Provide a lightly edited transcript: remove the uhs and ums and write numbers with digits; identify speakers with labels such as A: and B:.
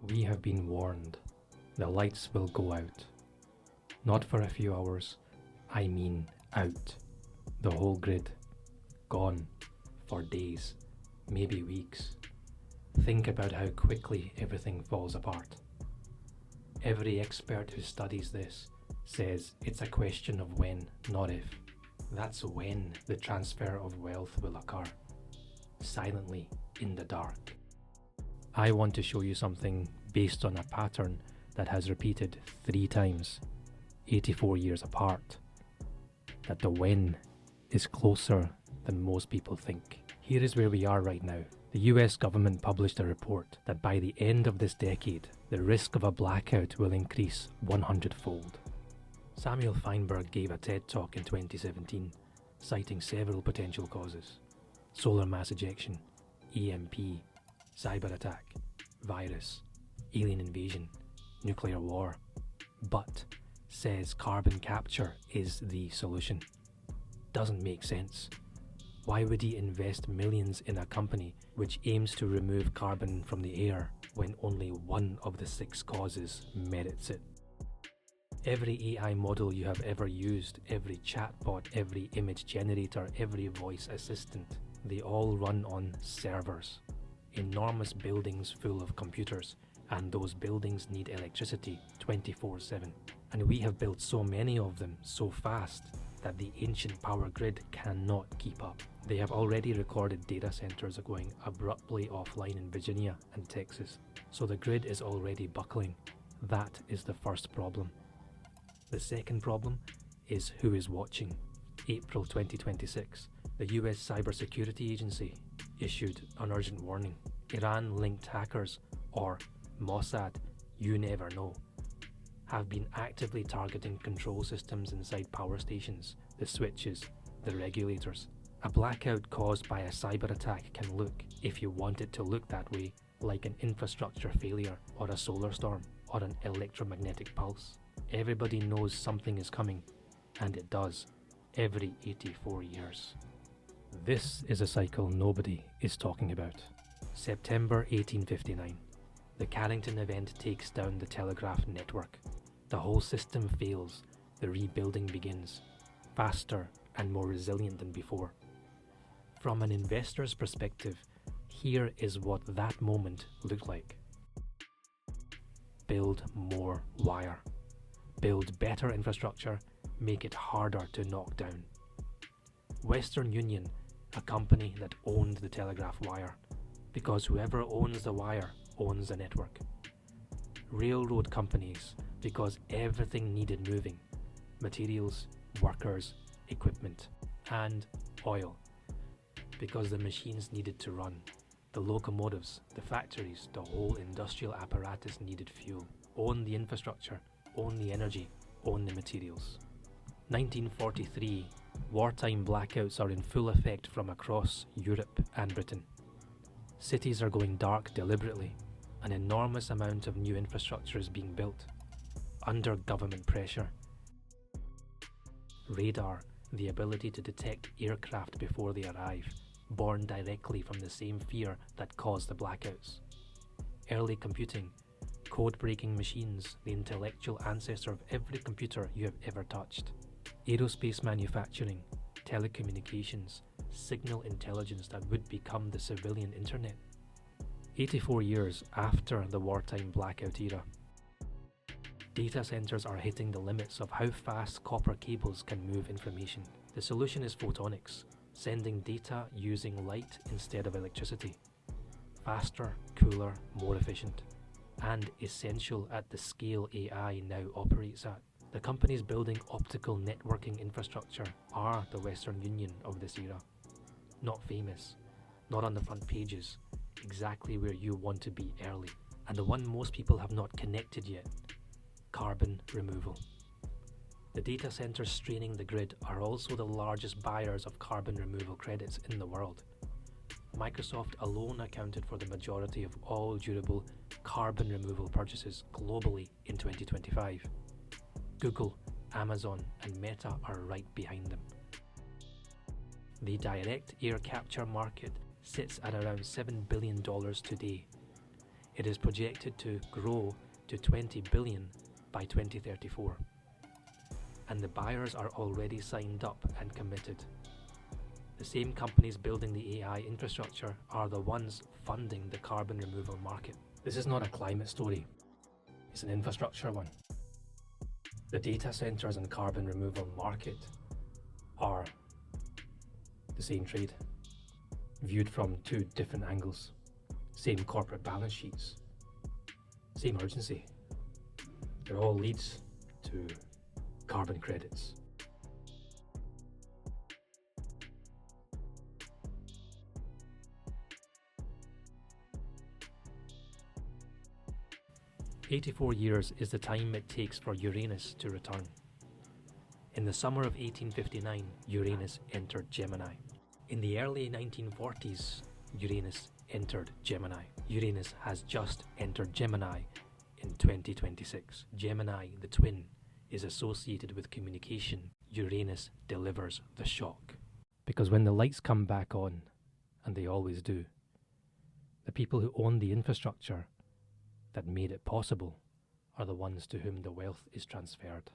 A: We have been warned. The lights will go out. Not for a few hours, I mean out. The whole grid. Gone. For days. Maybe weeks. Think about how quickly everything falls apart. Every expert who studies this says it's a question of when, not if. That's when the transfer of wealth will occur. Silently, in the dark. I want to show you something based on a pattern that has repeated 3 times, 84 years apart. That the when is closer than most people think. Here is where we are right now. The US government published a report that by the end of this decade, the risk of a blackout will increase 100-fold. Samuel Feinberg gave a TED Talk in 2017, citing several potential causes. Solar mass ejection, EMP, cyber attack, virus, alien invasion, nuclear war, but says carbon capture is the solution. Doesn't make sense. Why would he invest millions in a company which aims to remove carbon from the air when only one of the 6 causes merits it? Every AI model you have ever used, every chatbot, every image generator, every voice assistant, they all run on servers. Enormous buildings full of computers, and those buildings need electricity 24/7. And we have built so many of them so fast that the ancient power grid cannot keep up. They have already recorded data centers are going abruptly offline in Virginia and Texas, so the grid is already buckling. That is the first problem. The second problem is who is watching. April 2026, the US Cybersecurity Agency issued an urgent warning. Iran-linked hackers, or Mossad, you never know, have been actively targeting control systems inside power stations, the switches, the regulators. A blackout caused by a cyber attack can look, if you want it to look that way, like an infrastructure failure or a solar storm or an electromagnetic pulse. Everybody knows something is coming, and it does, every 84 years. This is a cycle nobody is talking about. September 1859. The Carrington event takes down the telegraph network. The whole system fails. The rebuilding begins, faster and more resilient than before. From an investor's perspective, here is what that moment looked like. Build more wire. Build better infrastructure, make it harder to knock down. Western Union, a company that owned the telegraph wire, because whoever owns the wire owns the network. Railroad companies, because everything needed moving. Materials, workers, equipment. And oil, because the machines needed to run. The locomotives, the factories, the whole industrial apparatus needed fuel. Own the infrastructure, own the energy, own the materials. 1943, wartime blackouts are in full effect from across Europe and Britain. Cities are going dark deliberately. An enormous amount of new infrastructure is being built, under government pressure. Radar, the ability to detect aircraft before they arrive, born directly from the same fear that caused the blackouts. Early computing, code-breaking machines, the intellectual ancestor of every computer you have ever touched. Aerospace manufacturing, telecommunications, signal intelligence that would become the civilian internet. 84 years after the wartime blackout era. Data centers are hitting the limits of how fast copper cables can move information. The solution is photonics, sending data using light instead of electricity. Faster, cooler, more efficient, and essential at the scale AI now operates at. The companies building optical networking infrastructure are the Western Union of this era. Not famous, not on the front pages, exactly where you want to be early, and the one most people have not connected yet: carbon removal. The data centers straining the grid are also the largest buyers of carbon removal credits in the world. Microsoft alone accounted for the majority of all durable carbon removal purchases globally in 2025. Google, Amazon, and Meta are right behind them. The direct air capture market sits at around $7 billion today. It is projected to grow to 20 billion by 2034. And the buyers are already signed up and committed. The same companies building the AI infrastructure are the ones funding the carbon removal market. This is not a climate story, it's an infrastructure one. The data centers and carbon removal market are the same trade, viewed from two different angles. Same corporate balance sheets, same urgency. It all leads to carbon credits. "84 years is the time it takes for Uranus to return. In the summer of 1859, Uranus entered Gemini. In the early 1940s, Uranus entered Gemini. Uranus has just entered Gemini in 2026. Gemini, the twin, is associated with communication. Uranus delivers the shock. Because when the lights come back on, and they always do, the people who own the infrastructure that made it possible are the ones to whom the wealth is transferred.